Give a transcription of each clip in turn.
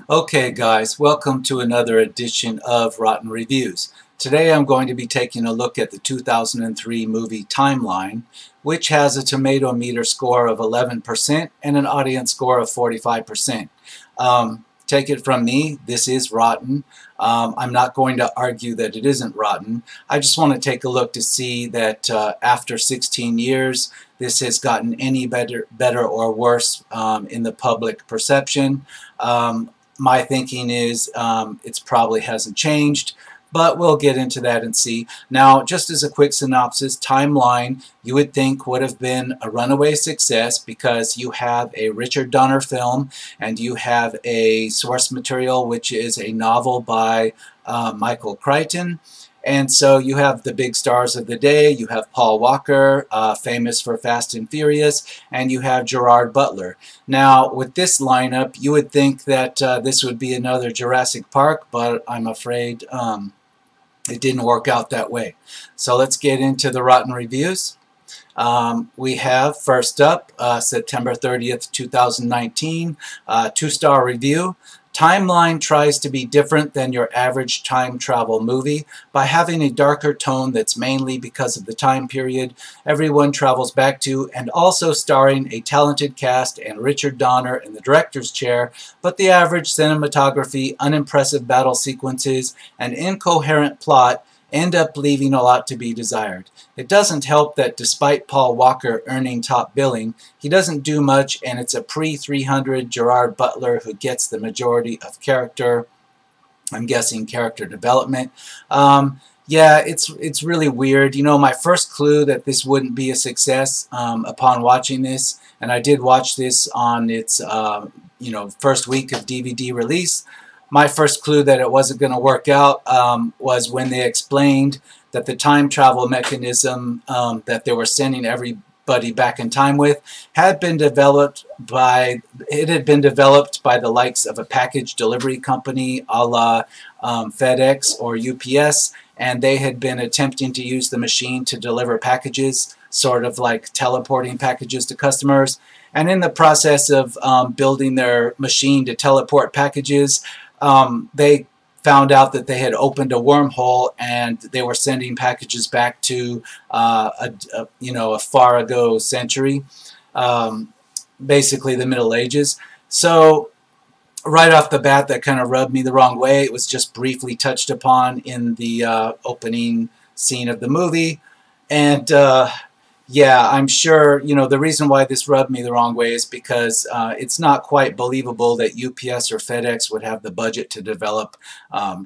Okay guys, welcome to another edition of Rotten Reviews. Today I'm going to be taking a look at the 2003 movie Timeline, which has a tomato meter score of 11% and an audience score of 45%. Take it from me, this is rotten. I'm not going to argue that it isn't rotten. I just want to take a look to see that after 16 years, this has gotten any better or worse in the public perception. My thinking is it probably hasn't changed, but we'll get into that and see. Now, just as a quick synopsis, Timeline, you would think would have been a runaway success because you have a Richard Donner film and you have a source material which is a novel by Michael Crichton. And so you have the big stars of the day. You have Paul Walker, famous for Fast and Furious, and you have Gerard Butler. Now, with this lineup, you would think that this would be another Jurassic Park, but I'm afraid it didn't work out that way. So let's get into the rotten reviews. We have, first up, September 30th, 2019, 2-star review. Timeline tries to be different than your average time travel movie by having a darker tone that's mainly because of the time period everyone travels back to, and also starring a talented cast and Richard Donner in the director's chair, but the average cinematography, unimpressive battle sequences, and incoherent plot end up leaving a lot to be desired. It doesn't help that despite Paul Walker earning top billing, he doesn't do much, and it's a pre-300 Gerard Butler who gets the majority of character, I'm guessing character development. Yeah, it's really weird. You know, my first clue that this wouldn't be a success upon watching this, and I did watch this on its first week of DVD release. My first clue that it wasn't going to work out was when they explained that the time travel mechanism that they were sending everybody back in time with had been developed by the likes of a package delivery company a la FedEx or UPS, and they had been attempting to use the machine to deliver packages, sort of like teleporting packages to customers. And in the process of building their machine to teleport packages, they found out that they had opened a wormhole and they were sending packages back to a far ago century, basically the Middle Ages. So right off the bat, that kind of rubbed me the wrong way. It was just briefly touched upon in the opening scene of the movie, and yeah, I'm sure, the reason why this rubbed me the wrong way is because it's not quite believable that UPS or FedEx would have the budget to develop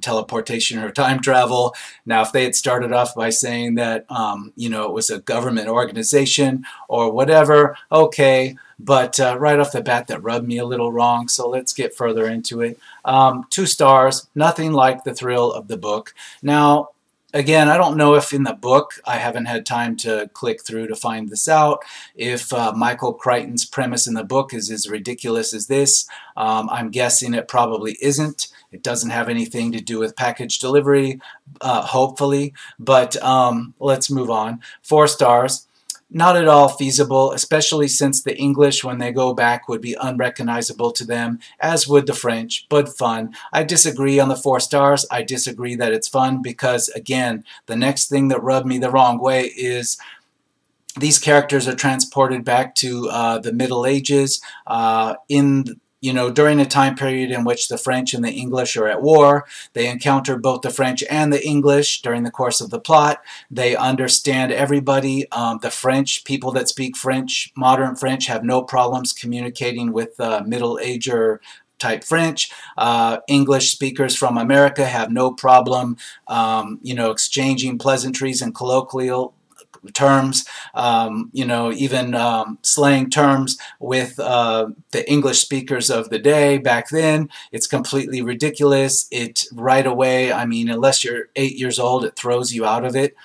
teleportation or time travel. Now, if they had started off by saying that, it was a government organization or whatever, okay, but right off the bat, that rubbed me a little wrong, so let's get further into it. 2 stars, nothing like the thrill of the book. Now, again, I don't know if in the book, I haven't had time to click through to find this out, if Michael Crichton's premise in the book is as ridiculous as this. I'm guessing it probably isn't. It doesn't have anything to do with package delivery, hopefully, but let's move on. 4 stars. Not at all feasible, especially since the English, when they go back, would be unrecognizable to them, as would the French, but fun. I disagree on the 4 stars. I disagree that it's fun because, again, the next thing that rubbed me the wrong way is these characters are transported back to the Middle Ages during a time period in which the French and the English are at war. They encounter both the French and the English during the course of the plot. They understand everybody. The French, people that speak French, modern French, have no problems communicating with Middle Ager type French. English speakers from America have no problem, exchanging pleasantries and colloquial terms, even slang terms with the English speakers of the day back then. It's completely ridiculous. It right away, I mean, unless you're 8 years old, it throws you out of it.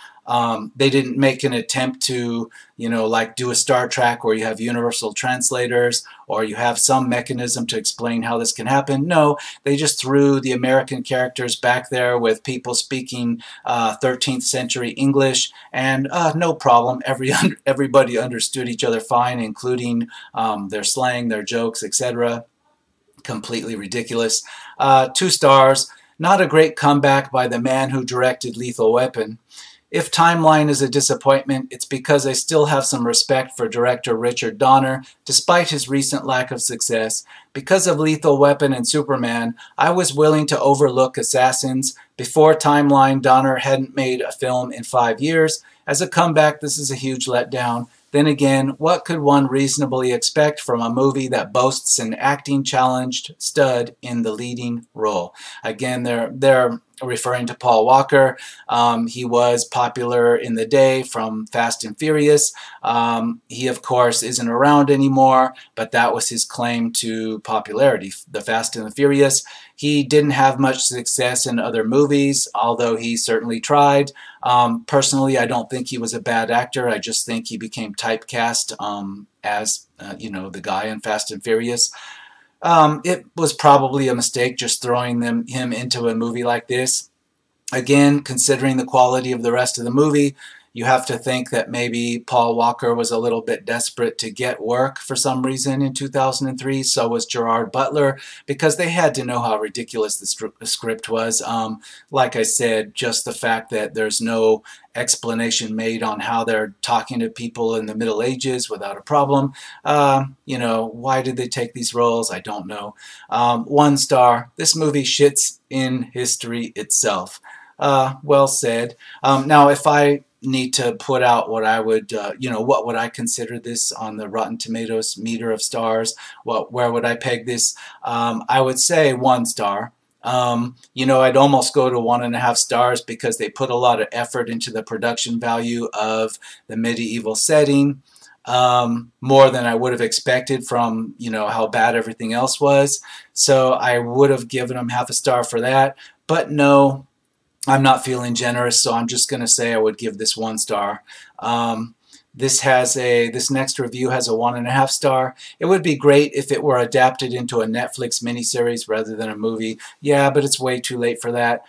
They didn't make an attempt to, like do a Star Trek where you have universal translators or you have some mechanism to explain how this can happen. No, they just threw the American characters back there with people speaking 13th century English, and no problem. Everybody understood each other fine, including their slang, their jokes, etc. Completely ridiculous. 2 stars. Not a great comeback by the man who directed Lethal Weapon. If Timeline is a disappointment, it's because I still have some respect for director Richard Donner, despite his recent lack of success. Because of Lethal Weapon and Superman, I was willing to overlook Assassins. Before Timeline, Donner hadn't made a film in 5 years. As a comeback, this is a huge letdown. Then again, what could one reasonably expect from a movie that boasts an acting-challenged stud in the leading role? Again, they're referring to Paul Walker. He was popular in the day from Fast and Furious. He, of course, isn't around anymore, but that was his claim to popularity, the Fast and the Furious. He didn't have much success in other movies, although he certainly tried. Personally, I don't think he was a bad actor. I just think he became typecast as, the guy in Fast and Furious. It was probably a mistake just throwing him into a movie like this. Again, considering the quality of the rest of the movie, you have to think that maybe Paul Walker was a little bit desperate to get work for some reason in 2003. So was Gerard Butler, because they had to know how ridiculous the script was. Like I said, just the fact that there's no explanation made on how they're talking to people in the Middle Ages without a problem. Why did they take these roles? I don't know. 1 star. This movie shits in history itself. Well said. Now, if I need to put out what I would, what would I consider this on the Rotten Tomatoes meter of stars? Where would I peg this? I would say 1 star. I'd almost go to 1.5 stars because they put a lot of effort into the production value of the medieval setting, more than I would have expected from, how bad everything else was. So I would have given them 0.5 star for that. But no, I'm not feeling generous, so I'm just going to say I would give this 1 star. This next review has a 1.5 star. It would be great if it were adapted into a Netflix miniseries rather than a movie. Yeah, but it's way too late for that.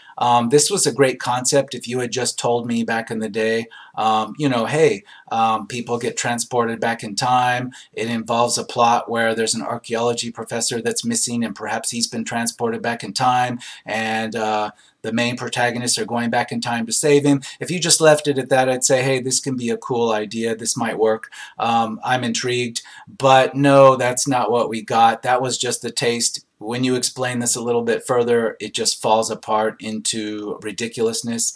This was a great concept if you had just told me back in the day, hey, people get transported back in time. It involves a plot where there's an archaeology professor that's missing and perhaps he's been transported back in time, and the main protagonists are going back in time to save him. If you just left it at that, I'd say, hey, this can be a cool idea. This might work. I'm intrigued. But no, that's not what we got. That was just a taste. When you explain this a little bit further, it just falls apart into ridiculousness.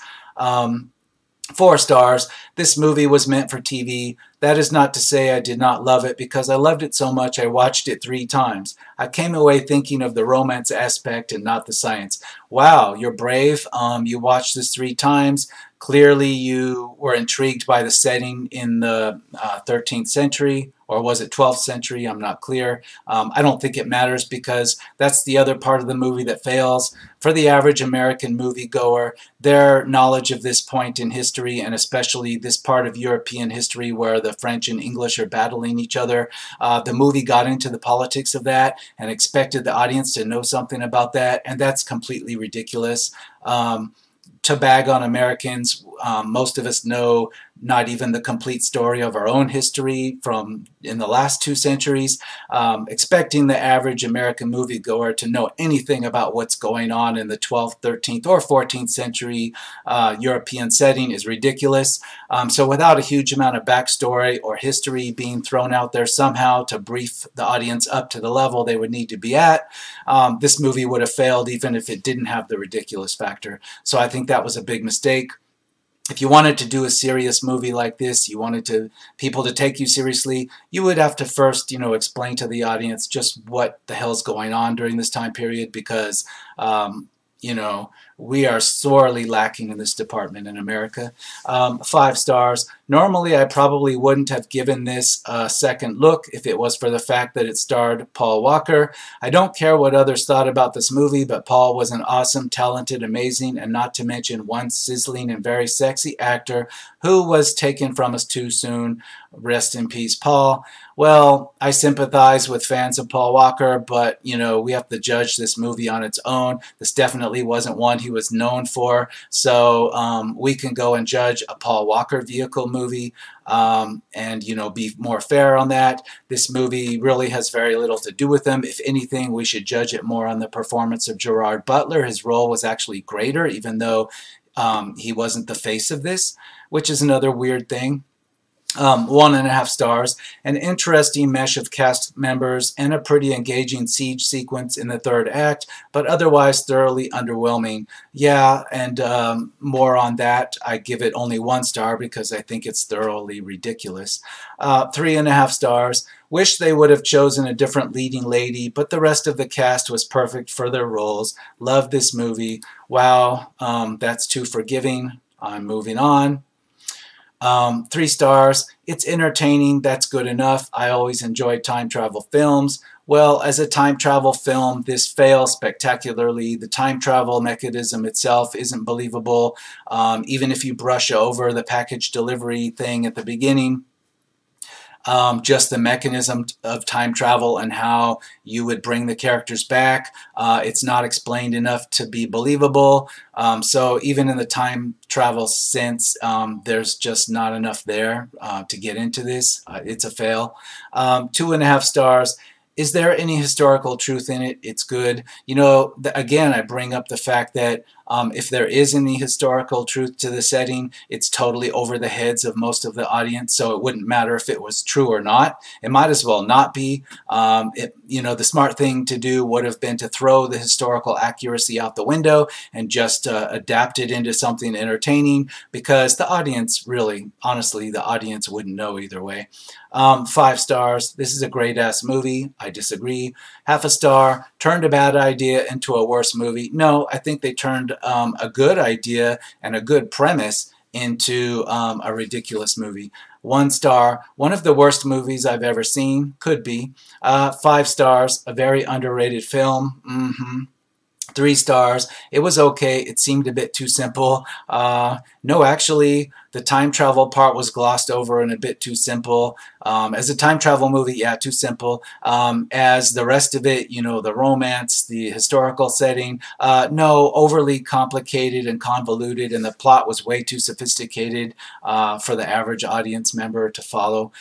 4 stars. This movie was meant for TV. That is not to say I did not love it, because I loved it so much I watched it 3 times. I came away thinking of the romance aspect and not the science. Wow, you're brave. You watched this 3 times. Clearly you were intrigued by the setting in the 13th century, or was it 12th century? I'm not clear. I don't think it matters, because that's the other part of the movie that fails. For the average American moviegoer, their knowledge of this point in history, and especially this part of European history where the French and English are battling each other, the movie got into the politics of that and expected the audience to know something about that, and that's completely ridiculous. To bag on Americans, most of us know not even the complete story of our own history from in the last 2 centuries. Expecting the average American moviegoer to know anything about what's going on in the 12th, 13th, or 14th century European setting is ridiculous. So without a huge amount of backstory or history being thrown out there somehow to brief the audience up to the level they would need to be at, this movie would have failed even if it didn't have the ridiculous factor. So I think that was a big mistake. If you wanted to do a serious movie like this, you wanted people to take you seriously, you would have to first, explain to the audience just what the hell's going on during this time period, because, we are sorely lacking in this department in America. 5 stars. Normally, I probably wouldn't have given this a second look if it was for the fact that it starred Paul Walker. I don't care what others thought about this movie, but Paul was an awesome, talented, amazing, and not to mention one sizzling and very sexy actor who was taken from us too soon. Rest in peace, Paul. Well, I sympathize with fans of Paul Walker, but, we have to judge this movie on its own. This definitely wasn't one he was known for, so we can go and judge a Paul Walker vehicle movie, and be more fair on that. This movie really has very little to do with him. If anything, we should judge it more on the performance of Gerard Butler. His role was actually greater, even though he wasn't the face of this, which is another weird thing. 1.5 stars, an interesting mesh of cast members, and a pretty engaging siege sequence in the third act, but otherwise thoroughly underwhelming. Yeah, and more on that. I give it only 1 star because I think it's thoroughly ridiculous. 3.5 stars. Wish they would have chosen a different leading lady, but the rest of the cast was perfect for their roles. Love this movie. Wow, that's too forgiving. I'm moving on. 3 stars. It's entertaining. That's good enough. I always enjoy time travel films. Well, as a time travel film, this fails spectacularly. The time travel mechanism itself isn't believable. Even if you brush over the package delivery thing at the beginning, just the mechanism of time travel and how you would bring the characters back. It's not explained enough to be believable. So even in the time travel sense, there's just not enough there to get into this. It's a fail. 2.5 stars. Is there any historical truth in it? It's good. Again, I bring up the fact that if there is any historical truth to the setting, it's totally over the heads of most of the audience, so it wouldn't matter if it was true or not. It might as well not be. The smart thing to do would have been to throw the historical accuracy out the window and just adapt it into something entertaining, because the audience, really, honestly, the audience wouldn't know either way. 5 stars. This is a great-ass movie. I disagree. 0.5 star. Turned a bad idea into a worse movie. No, I think they turned a good idea and a good premise into a ridiculous movie. 1 star. One of the worst movies I've ever seen. Could be. 5 stars. A very underrated film. 3 stars. It was okay. It seemed a bit too simple. No, actually, the time travel part was glossed over and a bit too simple. As a time travel movie, yeah, too simple. As the rest of it, the romance, the historical setting, no, overly complicated and convoluted, and the plot was way too sophisticated for the average audience member to follow.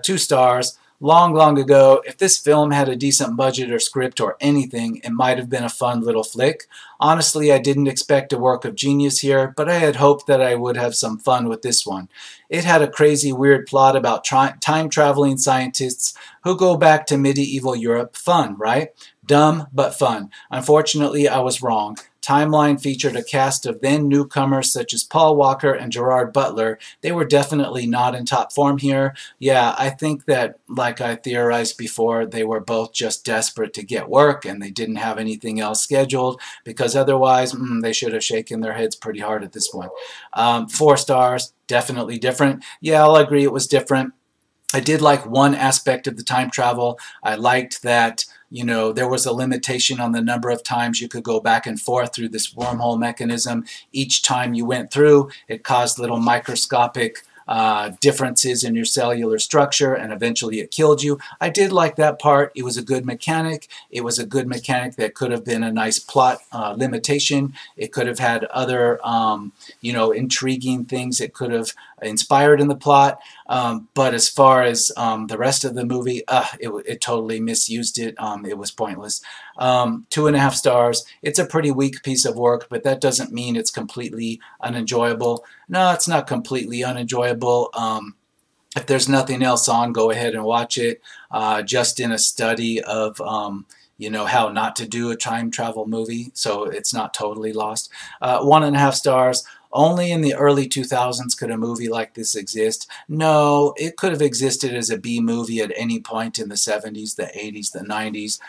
2 stars. Long ago, if this film had a decent budget or script or anything, it might have been a fun little flick. Honestly, I didn't expect a work of genius here, but I had hoped that I would have some fun with this one. It had a crazy, weird plot about time-traveling scientists who go back to medieval Europe. Fun, right? Dumb, but fun. Unfortunately, I was wrong. Timeline featured a cast of then newcomers such as Paul Walker and Gerard Butler. They were definitely not in top form here. Yeah, I think that, like I theorized before, they were both just desperate to get work and they didn't have anything else scheduled, because otherwise they should have shaken their heads pretty hard at this one. 4 stars, definitely different. Yeah, I'll agree it was different. I did like one aspect of the time travel. I liked that there was a limitation on the number of times you could go back and forth through this wormhole mechanism. Each time you went through, it caused little microscopic differences in your cellular structure, and eventually it killed you. I did like that part. It was a good mechanic. It was a good mechanic that could have been a nice plot limitation. It could have had other, intriguing things it could have inspired in the plot. But as far as the rest of the movie, it totally misused it. It was pointless. 2.5 stars. It's a pretty weak piece of work, but that doesn't mean it's completely unenjoyable. No, it's not completely unenjoyable. If there's nothing else on, go ahead and watch it. Just in a study of how not to do a time travel movie, so it's not totally lost. 1.5 stars. Only in the early 2000s could a movie like this exist. No, it could have existed as a B movie at any point in the 70s, the 80s, the 90s,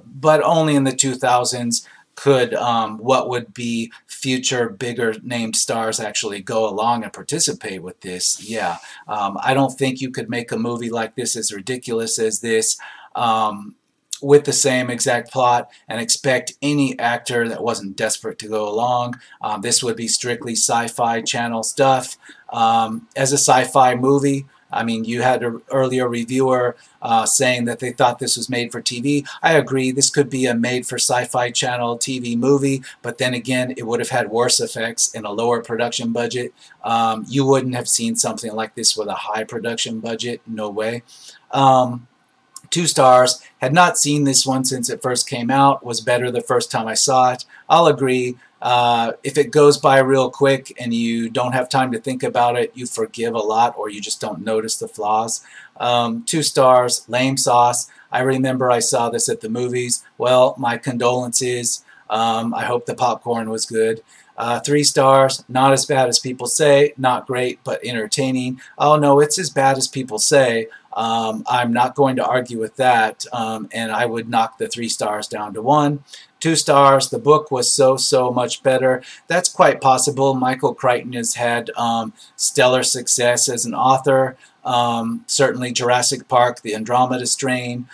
but only in the 2000s could what would be future bigger named stars actually go along and participate with this. Yeah, I don't think you could make a movie like this as ridiculous as this with the same exact plot and expect any actor that wasn't desperate to go along. This would be strictly Sci-Fi Channel stuff. As a sci-fi movie, I mean, you had an earlier reviewer saying that they thought this was made for TV. I agree, this could be a made for Sci-Fi Channel TV movie, but then again, it would have had worse effects and a lower production budget. You wouldn't have seen something like this with a high production budget, no way. 2 stars. Had not seen this one since it first came out. Was better the first time I saw it. I'll agree. If it goes by real quick and you don't have time to think about it, you forgive a lot, or you just don't notice the flaws. 2 stars. Lame sauce. I remember I saw this at the movies. Well, my condolences. I hope the popcorn was good. 3 stars, not as bad as people say, not great, but entertaining. Oh no, it's as bad as people say. I'm not going to argue with that, and I would knock the 3 stars down to 1. 2 stars, the book was so much better. That's quite possible. Michael Crichton has had stellar success as an author. Certainly Jurassic Park, The Andromeda Strain.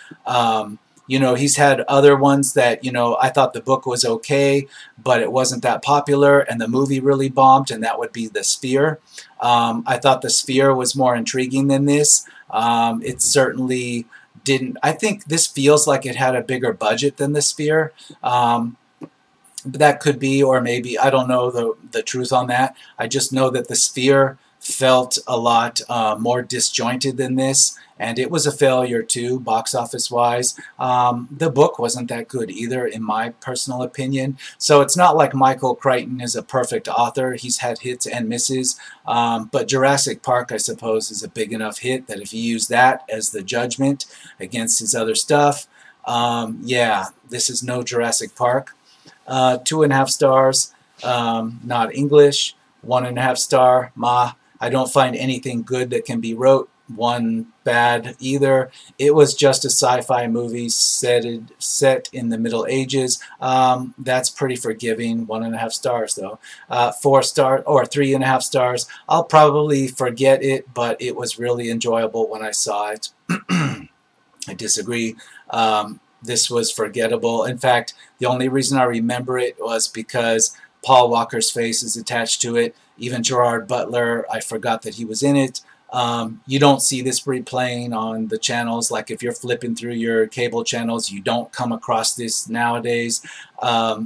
You know, he's had other ones that, you know, I thought the book was okay, but it wasn't that popular, and the movie really bombed, and that would be The Sphere. I thought The Sphere was more intriguing than this. It certainly didn't. I think this feels like it had a bigger budget than The Sphere. That could be, or maybe, I don't know the truth on that. I just know that The Sphere felt a lot more disjointed than this, and it was a failure too, box office wise. The book wasn't that good either, in my personal opinion. So it's not like Michael Crichton is a perfect author. He's had hits and misses, but Jurassic Park, I suppose, is a big enough hit that if you use that as the judgment against his other stuff, yeah, this is no Jurassic Park. 2.5 stars, not English. 1.5 star, ma. I don't find anything good that can be wrote. 1 bad either. It was just a sci-fi movie set in the Middle Ages. That's pretty forgiving. 1.5 stars though. 4 star or 3.5 stars. I'll probably forget it, but it was really enjoyable when I saw it. I disagree. This was forgettable. In fact, the only reason I remember it was because Paul Walker's face is attached to it. Even Gerard Butler, I forgot that he was in it. You don't see this replaying on the channels. Like if you're flipping through your cable channels, you don't come across this nowadays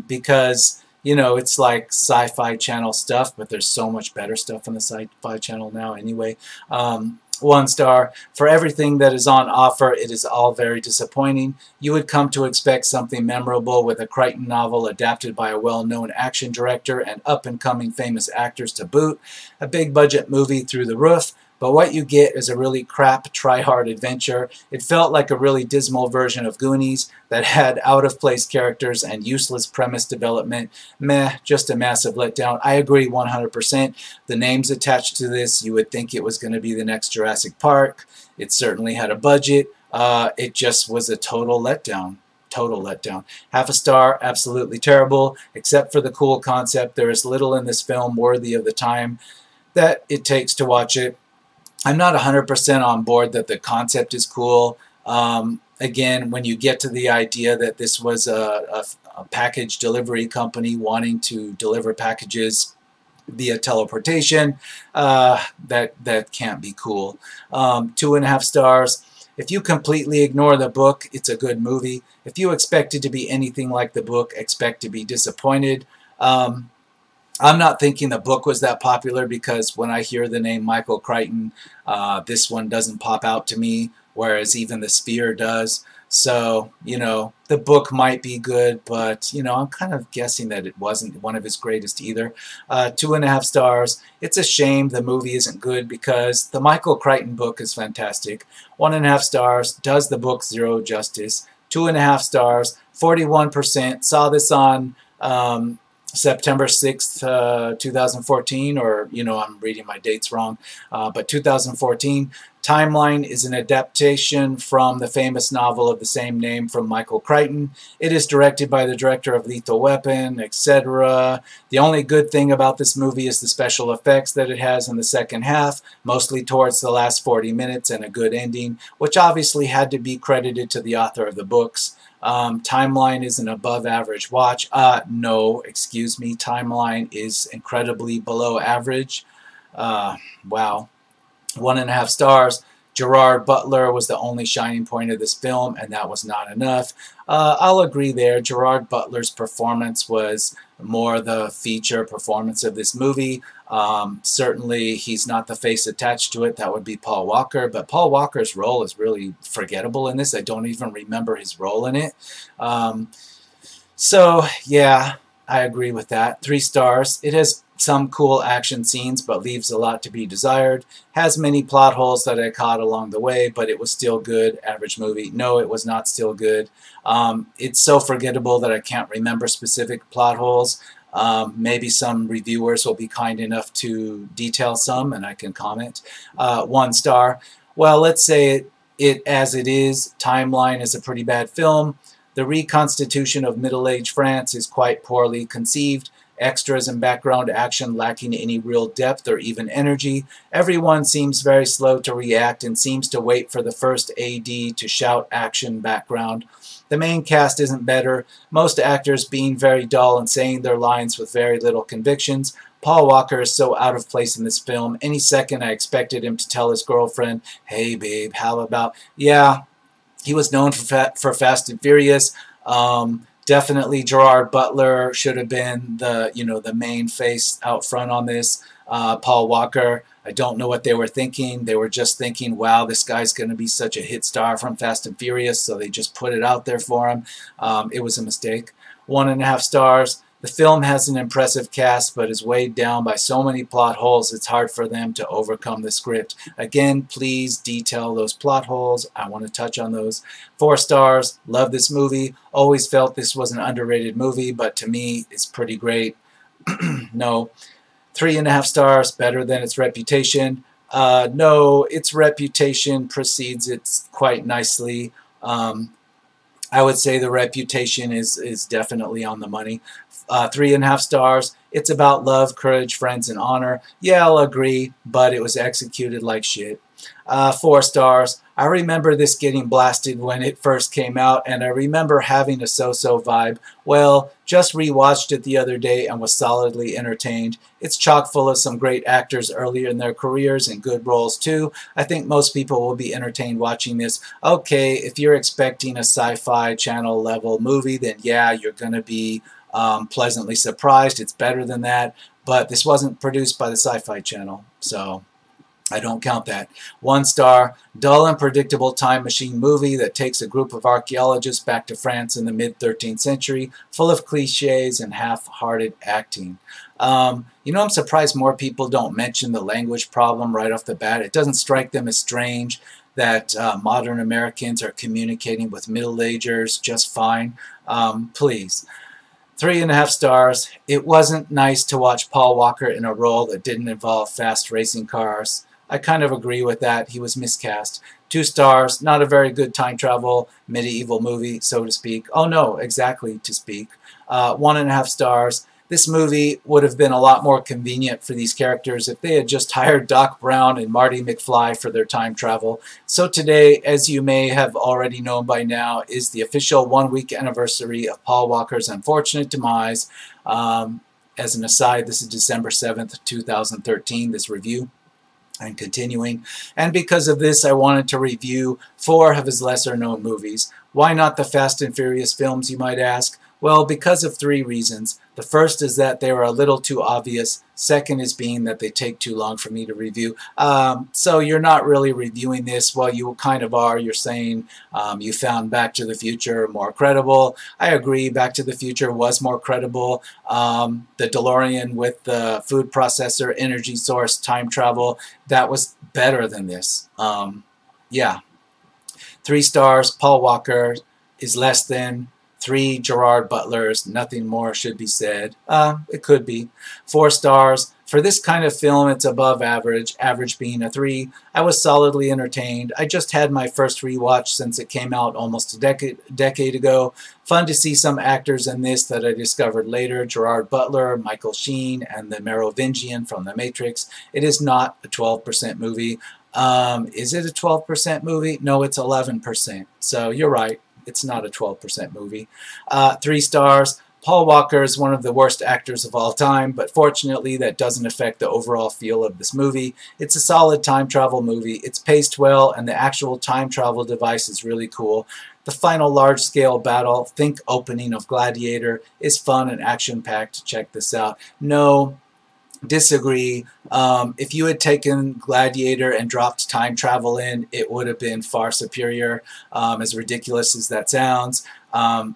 because, you know, it's like Sci-Fi Channel stuff, but there's so much better stuff on the Sci-Fi Channel now anyway. 1 star. For everything that is on offer, it is all very disappointing. You would come to expect something memorable with a Crichton novel adapted by a well-known action director and up-and-coming famous actors to boot. A big-budget movie through the roof. But what you get is a really crap, try-hard adventure. It felt like a really dismal version of Goonies that had out-of-place characters and useless premise development. Meh, just a massive letdown. I agree 100%. The names attached to this, you would think it was going to be the next Jurassic Park. It certainly had a budget. It just was a total letdown. Total letdown. 0.5 star, absolutely terrible. Except for the cool concept, there is little in this film worthy of the time that it takes to watch it. I'm not 100% on board that the concept is cool. Again, when you get to the idea that this was a package delivery company wanting to deliver packages via teleportation, that can't be cool. 2.5 stars. If you completely ignore the book, it's a good movie. If you expect it to be anything like the book, expect to be disappointed. I'm not thinking the book was that popular because when I hear the name Michael Crichton, this one doesn't pop out to me, whereas even The Sphere does. So, you know, the book might be good, but, you know, I'm kind of guessing that it wasn't one of his greatest either. 2.5 stars. It's a shame the movie isn't good because the Michael Crichton book is fantastic. 1.5 stars. Does the book zero justice. 2.5 stars. 41%. Saw this on September 6th, 2014, or, you know, I'm reading my dates wrong, but 2014. Timeline is an adaptation from the famous novel of the same name from Michael Crichton. It is directed by the director of Lethal Weapon, etc. The only good thing about this movie is the special effects that it has in the second half, mostly towards the last 40 minutes, and a good ending, which obviously had to be credited to the author of the books. Timeline is an above average watch. No, excuse me, Timeline is incredibly below average. Wow. 1.5 stars. Gerard Butler was the only shining point of this film, and that was not enough. I'll agree there. Gerard Butler's performance was more the feature performance of this movie. Certainly, he's not the face attached to it. That would be Paul Walker. But Paul Walker's role is really forgettable in this. I don't even remember his role in it. So, yeah, I agree with that. 3 stars. It has some cool action scenes, but leaves a lot to be desired. Has many plot holes that I caught along the way, but it was still good. Average movie. No, it was not still good. It's so forgettable that I can't remember specific plot holes. Maybe some reviewers will be kind enough to detail some, and I can comment. 1 star. Well, let's say it as it is. Timeline is a pretty bad film. The reconstitution of middle-aged France is quite poorly conceived. Extras and background action lacking any real depth or even energy. Everyone seems very slow to react and seems to wait for the first AD to shout action background. The main cast isn't better, most actors being very dull and saying their lines with very little convictions. Paul Walker is so out of place in this film. Any second I expected him to tell his girlfriend, "Hey babe, how about..." Yeah, he was known for Fast and Furious. Definitely Gerard Butler should have been the main face out front on this. Paul Walker, I don't know what they were thinking. They were just thinking, wow, this guy's going to be such a hit star from Fast and Furious, so they just put it out there for him. It was a mistake. 1.5 stars. The film has an impressive cast, but is weighed down by so many plot holes it's hard for them to overcome the script. Again, please detail those plot holes. I want to touch on those. 4 stars. Love this movie. Always felt this was an underrated movie, but to me, it's pretty great. No. 3.5 stars. Better than its reputation. No, its reputation precedes it quite nicely. I would say the reputation is definitely on the money. 3.5 stars. It's about love, courage, friends, and honor. Yeah, I'll agree, but it was executed like shit. 4 stars. I remember this getting blasted when it first came out, and I remember having a so-so vibe. Well, just rewatched it the other day and was solidly entertained. It's chock full of some great actors earlier in their careers and good roles too. I think most people will be entertained watching this. Okay, if you're expecting a Sci-Fi Channel level movie, then yeah, you're going to be pleasantly surprised. It's better than that, but this wasn't produced by the Sci-Fi Channel, so I don't count that. 1 star. Dull and predictable time machine movie that takes a group of archaeologists back to France in the mid-13th century, full of cliches and half-hearted acting. I'm surprised more people don't mention the language problem right off the bat. It doesn't strike them as strange that modern Americans are communicating with middle-agers just fine. Please. 3.5 stars. It wasn't nice to watch Paul Walker in a role that didn't involve fast racing cars. I kind of agree with that. He was miscast. 2 stars. Not a very good time travel medieval movie, so to speak. Oh no, exactly to speak. 1.5 stars. This movie would have been a lot more convenient for these characters if they had just hired Doc Brown and Marty McFly for their time travel. So today, as you may have already known by now, is the official 1-week anniversary of Paul Walker's unfortunate demise. As an aside, this is December 7th, 2013, this review. And continuing. And because of this, I wanted to review 4 of his lesser-known movies. Why not the Fast and Furious films, you might ask? Well, because of 3 reasons. The first is that they were a little too obvious. Second is being that they take too long for me to review. So you're not really reviewing this. Well, you kind of are. You're saying you found Back to the Future more credible. I agree. Back to the Future was more credible. The DeLorean with the food processor, energy source, time travel, that was better than this. Yeah. 3 stars. Paul Walker is less than 3 Gerard Butlers. Nothing more should be said. It could be. 4 stars. For this kind of film, it's above average, average being a 3. I was solidly entertained. I just had my first rewatch since it came out almost a decade ago. Fun to see some actors in this that I discovered later. Gerard Butler, Michael Sheen, and the Merovingian from The Matrix. It is not a 12% movie. Is it a 12% movie? No, it's 11%. So you're right. It's not a 12% movie. 3 stars. Paul Walker is one of the worst actors of all time, but fortunately that doesn't affect the overall feel of this movie. It's a solid time travel movie. It's paced well, and the actual time travel device is really cool. The final large-scale battle, think opening of Gladiator, is fun and action-packed. Check this out. No, disagree. If you had taken Gladiator and dropped time travel in, it would have been far superior, as ridiculous as that sounds.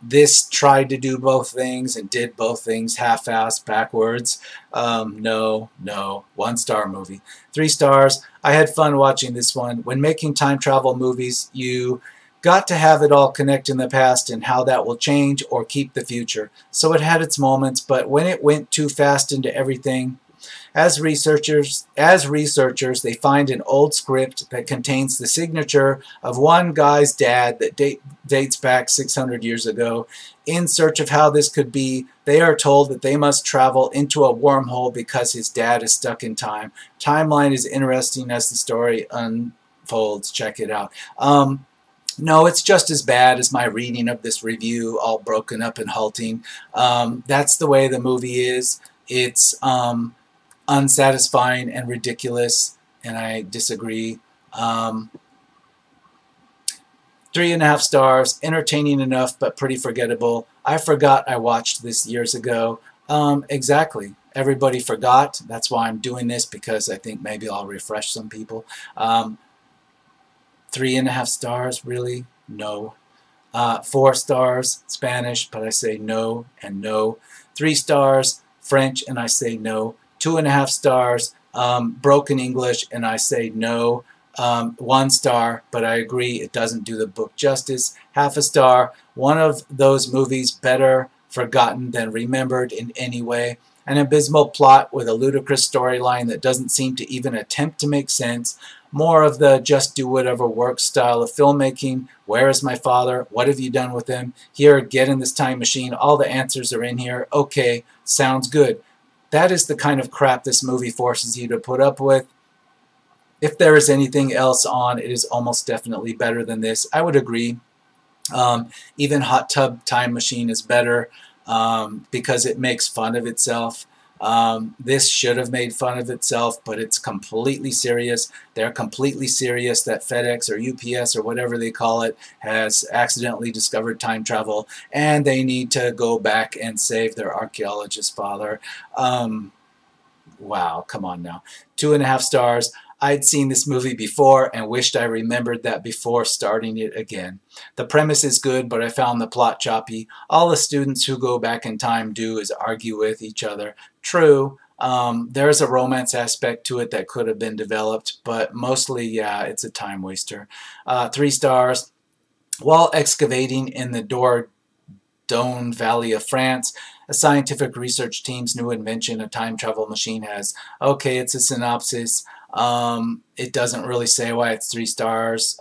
This tried to do both things and did both things half-assed, backwards. No, 1-star movie. 3 stars. I had fun watching this one. When making time travel movies, you got to have it all connect in the past and how that will change or keep the future. So it had its moments, but when it went too fast into everything, as researchers, they find an old script that contains the signature of one guy's dad that dates back 600 years ago. In search of how this could be, they are told that they must travel into a wormhole because his dad is stuck in time. Timeline is interesting as the story unfolds. Check it out. No, it's just as bad as my reading of this review, all broken up and halting. That's the way the movie is. It's unsatisfying and ridiculous, and I disagree. 3.5 stars, entertaining enough but pretty forgettable. I forgot I watched this years ago. Exactly. Everybody forgot. That's why I'm doing this, because I think maybe I'll refresh some people. 3.5 stars, really? No. 4 stars, Spanish, but I say no and no. 3 stars, French, and I say no. 2.5 stars, broken English, and I say no. 1 star, but I agree it doesn't do the book justice. 0.5 star, one of those movies better forgotten than remembered in any way. An abysmal plot with a ludicrous storyline that doesn't seem to even attempt to make sense. More of the just do whatever works style of filmmaking. Where is my father? What have you done with him? Here, get in this time machine. All the answers are in here. Okay, sounds good. That is the kind of crap this movie forces you to put up with. If there is anything else on, it is almost definitely better than this. I would agree. Even Hot Tub Time Machine is better because it makes fun of itself. This should have made fun of itself, but it's completely serious. They're completely serious that FedEx or UPS or whatever they call it has accidentally discovered time travel, and they need to go back and save their archaeologist father. Wow, come on now. 2.5 stars. I'd seen this movie before and wished I remembered that before starting it again. The premise is good, but I found the plot choppy. All the students who go back in time do is argue with each other. True, there's a romance aspect to it that could have been developed, but mostly, yeah, it's a time waster. 3 stars. While excavating in the Dordogne Valley of France, a scientific research team's new invention, a time travel machine, has, okay, it's a synopsis. It doesn't really say why it's 3 stars.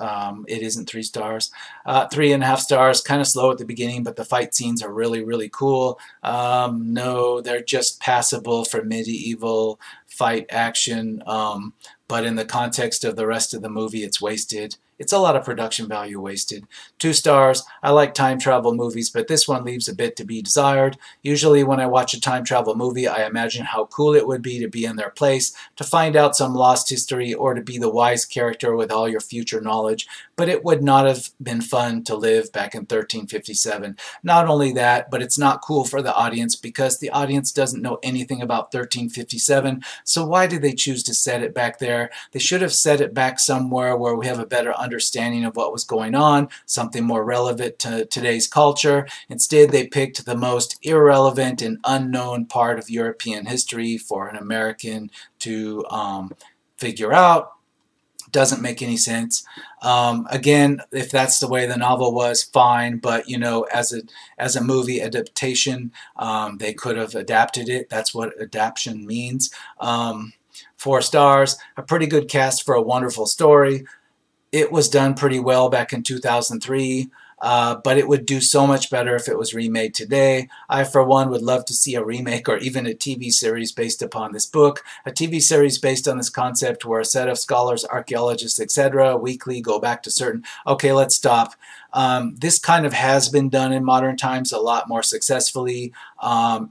It isn't 3 stars. 3.5 stars, kind of slow at the beginning, but the fight scenes are really, really cool. No, they're just passable for medieval fight action, but in the context of the rest of the movie, it's wasted. It's a lot of production value wasted. 2 stars. I like time travel movies, but this one leaves a bit to be desired. Usually when I watch a time travel movie, I imagine how cool it would be to be in their place, to find out some lost history, or to be the wise character with all your future knowledge. But it would not have been fun to live back in 1357. Not only that, but it's not cool for the audience because the audience doesn't know anything about 1357. So why did they choose to set it back there? They should have set it back somewhere where we have a better understanding of what was going on, something more relevant to today's culture. Instead, they picked the most irrelevant and unknown part of European history for an American to figure out. Doesn't make any sense. Again, if that's the way the novel was, fine, but you know, as a movie adaptation, they could have adapted it. That's what adaptation means. 4 stars, a pretty good cast for a wonderful story. It was done pretty well back in 2003, but it would do so much better if it was remade today. I, for one, would love to see a remake or even a TV series based upon this book. A TV series based on this concept where a set of scholars, archaeologists, etc. weekly go back to certain... Okay, let's stop. This kind of has been done in modern times a lot more successfully.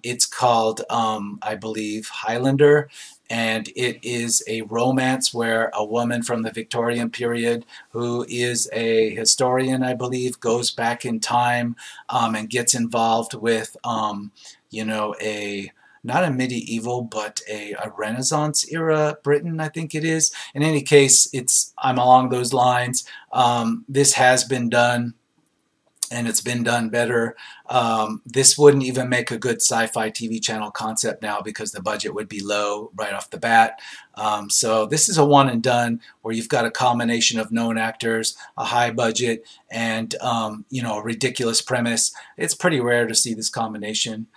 It's called, I believe, Highlander, and it is a romance where a woman from the Victorian period who is a historian, I believe, goes back in time and gets involved with, you know, not a medieval, but a Renaissance era Britain, I think it is. In any case, I'm along those lines. This has been done, and it's been done better. This wouldn't even make a good sci-fi TV channel concept now because the budget would be low right off the bat. So this is a one and done where you've got a combination of known actors, a high budget, and you know, a ridiculous premise. It's pretty rare to see this combination.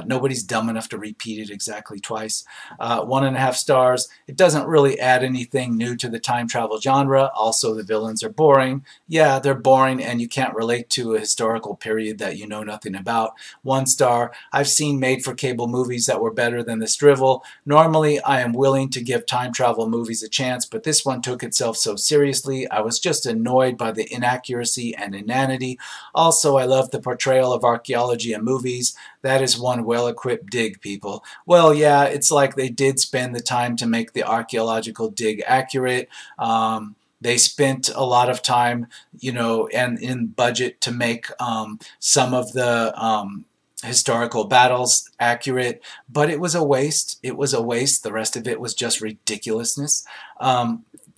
Nobody's dumb enough to repeat it exactly twice. 1.5 stars. It doesn't really add anything new to the time travel genre. Also, the villains are boring. Yeah, they're boring, and you can't relate to a historical period that you know nothing about. 1 star. I've seen made-for-cable movies that were better than this drivel. Normally, I am willing to give time travel movies a chance, but this one took itself so seriously. I was just annoyed by the inaccuracy and inanity. Also, I love the portrayal of archaeology in movies. That is one well-equipped dig, people. Well, yeah, it's like they did spend the time to make the archaeological dig accurate. They spent a lot of time, you know, and in budget to make some of the historical battles accurate, but it was a waste. It was a waste. The rest of it was just ridiculousness.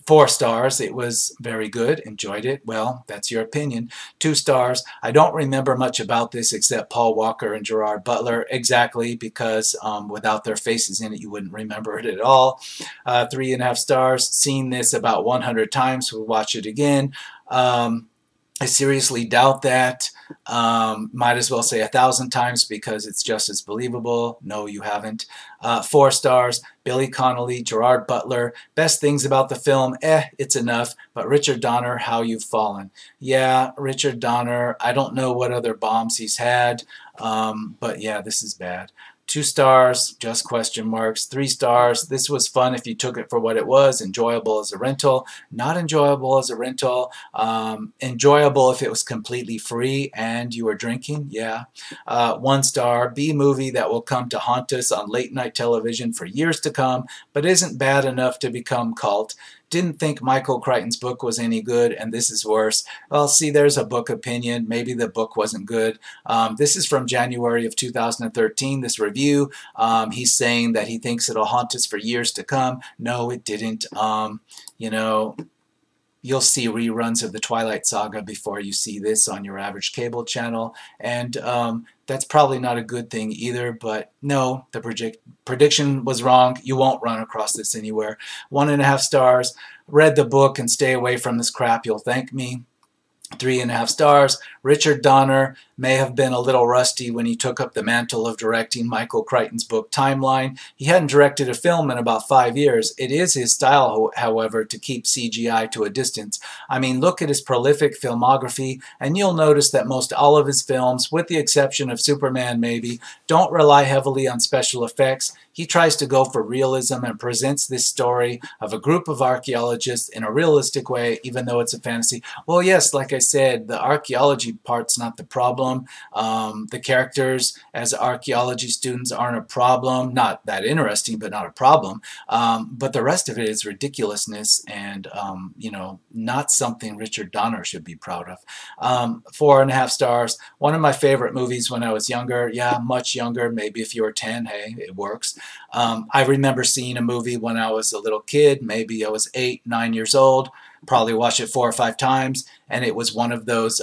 4 stars. It was very good. Enjoyed it. Well, that's your opinion. 2 stars. I don't remember much about this except Paul Walker and Gerard Butler. Exactly, because without their faces in it, you wouldn't remember it at all. 3.5 stars. Seen this about 100 times. We'll watch it again. I seriously doubt that. Might as well say 1,000 times because it's just as believable. No, you haven't. 4 stars. Billy Connolly, Gerard Butler. Best things about the film, it's enough. But Richard Donner, how you've fallen. Yeah, Richard Donner, I don't know what other bombs he's had. But yeah, this is bad. 2 stars, just question marks. 3 stars, this was fun if you took it for what it was. Enjoyable as a rental. Not enjoyable as a rental. Enjoyable if it was completely free and you were drinking. Yeah. 1 star, B movie that will come to haunt us on late night television for years to come, but isn't bad enough to become cult. Didn't think Michael Crichton's book was any good, and this is worse. Well, see, there's a book opinion. Maybe the book wasn't good. This is from January of 2013, this review. He's saying that he thinks it'll haunt us for years to come. No, it didn't. You know, you'll see reruns of the Twilight Saga before you see this on your average cable channel, and that's probably not a good thing either, but no, the prediction was wrong. You won't run across this anywhere. 1.5 stars. Read the book and stay away from this crap. You'll thank me. 3.5 stars. Richard Donner may have been a little rusty when he took up the mantle of directing Michael Crichton's book Timeline. He hadn't directed a film in about 5 years. It is his style, however, to keep CGI to a distance. I mean, look at his prolific filmography, and you'll notice that most all of his films, with the exception of Superman maybe, don't rely heavily on special effects. He tries to go for realism and presents this story of a group of archaeologists in a realistic way, even though it's a fantasy. Well, yes, like I said, the archaeology part's not the problem. The characters as archaeology students aren't a problem. Not that interesting, but not a problem. But the rest of it is ridiculousness and, you know, not something Richard Donner should be proud of. 4.5 stars. One of my favorite movies when I was younger. Yeah, much younger. Maybe if you were 10, hey, it works. I remember seeing a movie when I was a little kid. Maybe I was 8, 9 years old. Probably watched it 4 or 5 times, and it was one of those,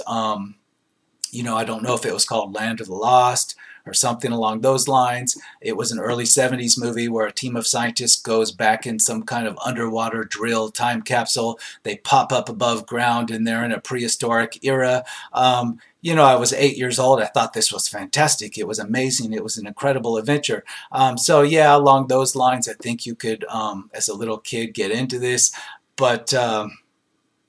you know, I don't know if it was called Land of the Lost or something along those lines. It was an early 70s movie where a team of scientists goes back in some kind of underwater drill time capsule. They pop up above ground, and they're in a prehistoric era. You know, I was 8 years old. I thought this was fantastic. It was amazing. It was an incredible adventure. So yeah, along those lines, I think you could, as a little kid, get into this. But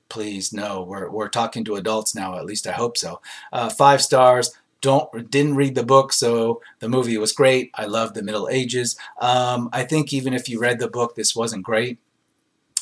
please, no, we're talking to adults now. At least I hope so. 5 stars. Didn't read the book, so the movie was great. I love the Middle Ages. I think even if you read the book, this wasn't great.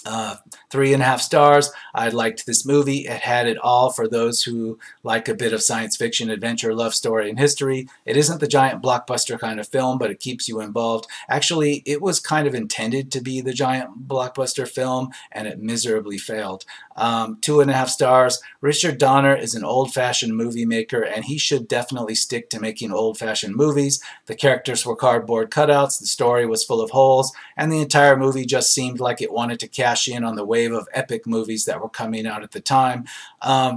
Uh, 3.5 stars. I liked this movie. It had it all for those who like a bit of science fiction, adventure, love story, and history. It isn't the giant blockbuster kind of film, but it keeps you involved. Actually, it was kind of intended to be the giant blockbuster film, and it miserably failed. 2.5 stars. Richard Donner is an old-fashioned movie maker, and he should definitely stick to making old-fashioned movies. The characters were cardboard cutouts, the story was full of holes, and the entire movie just seemed like it wanted to cash in on the wave of epic movies that were coming out at the time.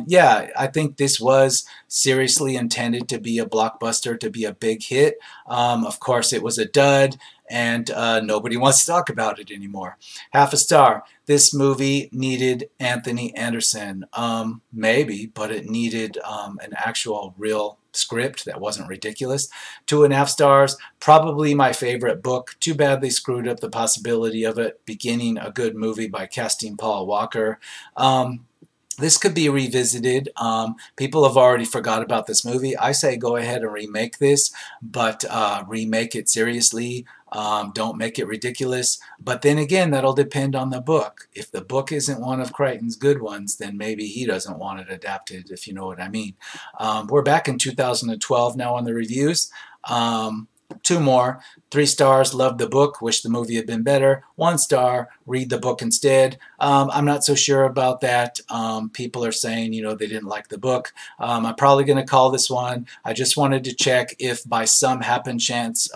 Yeah, I think this was seriously intended to be a blockbuster, to be a big hit. Of course, it was a dud, and nobody wants to talk about it anymore. 1/2 star. This movie needed Anthony Anderson. Maybe, but it needed an actual real script that wasn't ridiculous. 2.5 stars. Probably my favorite book. Too bad they screwed up the possibility of it beginning a good movie by casting Paul Walker. This could be revisited. People have already forgot about this movie. I say go ahead and remake this, but remake it seriously. Don't make it ridiculous. But then again, that'll depend on the book. If the book isn't one of Crichton's good ones, then maybe he doesn't want it adapted, if you know what I mean. We're back in 2012 now on the reviews. Two more. 3 stars, loved the book, wish the movie had been better. 1 star, read the book instead. I'm not so sure about that. People are saying, they didn't like the book. I'm probably going to call this one. I just wanted to check if by some happen chance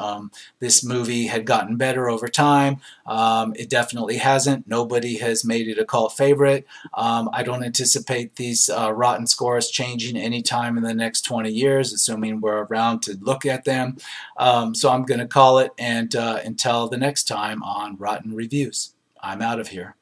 this movie had gotten better over time. It definitely hasn't. Nobody has made it a cult favorite. I don't anticipate these rotten scores changing anytime in the next 20 years, assuming we're around to look at them. So I'm going to call it, and until the next time on Rotten Reviews, I'm out of here.